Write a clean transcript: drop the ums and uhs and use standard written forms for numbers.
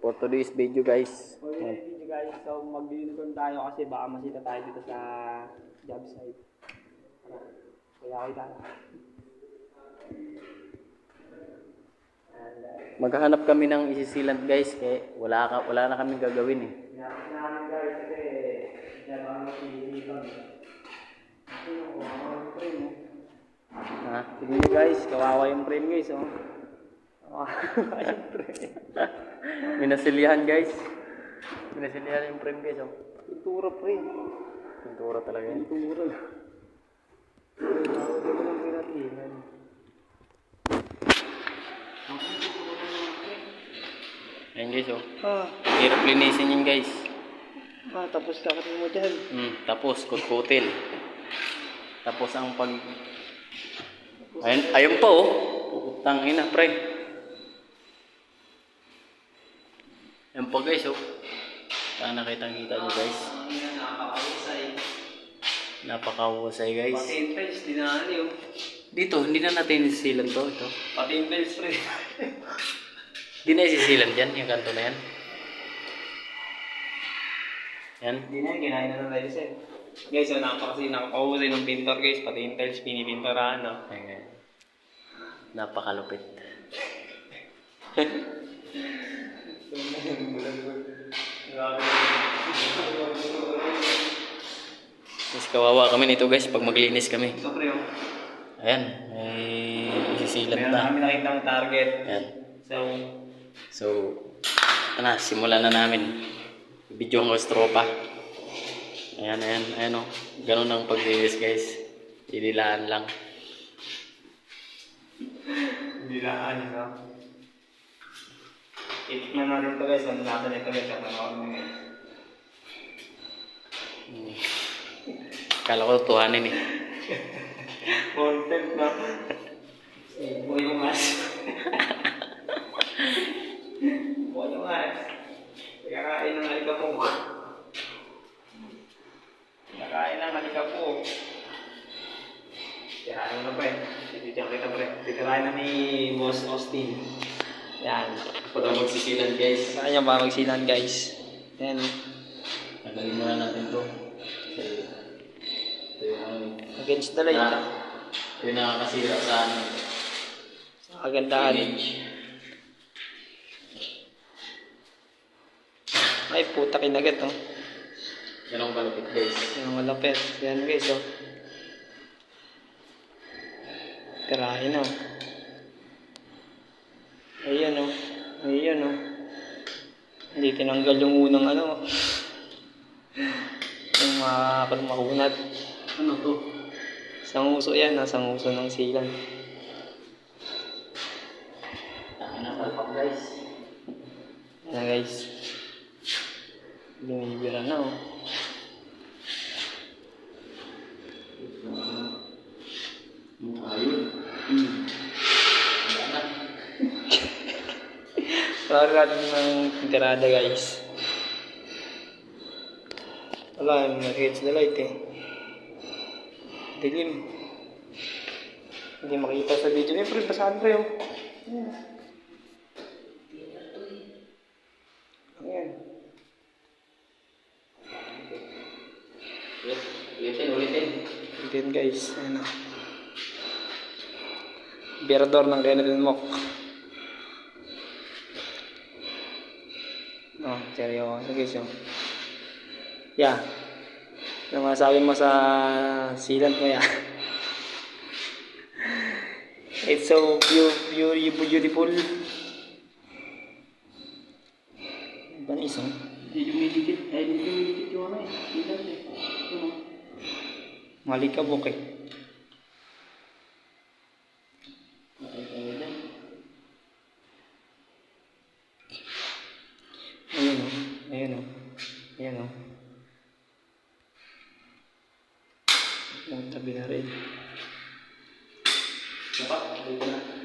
for today's video guys. For today's video guys, so mag-unicorn tayo kasi baka masita tayo dito sa job site. Kaya kita. Maghahanap kami ng isisilant guys kaya wala na kaming gagawin eh. Hinapin namin guys kasi dyan ang masihilipan. Ito yung kawawa yung frame mo. Ha? Tignan nyo guys, kawawa yung frame guys oh. Kawawa yung frame. Minasilihan guys. Minasilihan yung frame guys oh. Pintura frame. Pintura talaga yan. Pintura. Ito lang pinatinan. Ayan guys oh. Hirap linisin yun guys. Tapos kakatin mo dyan. Tapos kutkutil. Tapos ang pag... Ayun pa oh. Putang ina pre. Ayan pa guys oh. Saan nakitang-kita nyo guys. Napakahusay. Napakahusay guys. Pati yung tiles, dinaan yun. Dito, hindi na natin isisilan to. Ito. Pati yung tiles pre. Hindi na isisilan dyan, yung kanto na yan. Yan. Hindi na, kinain na ng tiles eh. Guys, so napakahusay ng pintor guys. Pati yung tiles, pinipintorahan no. Ayan. Napakalupit. Mas kawawa kami nito guys pag maglinis kami. So pre, Ayan, may isisilan meron na. na kami nakita ng target. Ayan. So, Simulan na namin. Video ng tropa. Ayan o. Ganun ang paglinis guys. Ililaan lang. dilaan no. Itikman natin ito guys. Ano natin ito guys? Kapanood mo guys. Kala ko tutuhanin eh. Content na. Buhay yung mas. Buhay yung mas. Kakain ng alikabok. Kakain ng alikabok. Tirahin mo na pre. Tititiyan kita pre. Titirahin na ni Boss Austin. Yan. Para magsisilan guys. Saan yung para magsinan guys? Yan. Tagalin muna natin to. Ito yung Against the light. ito yung nakakasira sa ano. Sa kagandahan. Image. Ay puta kinagat oh. Yan ang palupit guys. Yan malapit. Yan guys oh. Tirahin oh. Ayan oh. Ayan oh. Hindi tinanggal yung unang ano. Yung mahunat. Ano to? Sanguso yan. Sanguso ng silan. Takin na palpak guys. Yan guys. Lumibira na oh. Ayun. Sorry natin ng tirada guys. Wala, nag-hits the light eh. Dilim. Hindi makita sa video. Eh, pre, basahan ko yung. Ayan. Ulitin. Ayan guys. Ayan o. Berador ng Kenneth Mock. Oh, seryoso guys yun. Yeah. Ano masasabi mo sa sealant mo ya? It's so beautiful. Banis oh. Hindi dumidikit. Hindi dumidikit yung ano eh. Sealant eh. Ito. Malikabok eh. Ayan o. Ayan o. Ayan o. Ang tabi na rin. Dapat, dito na.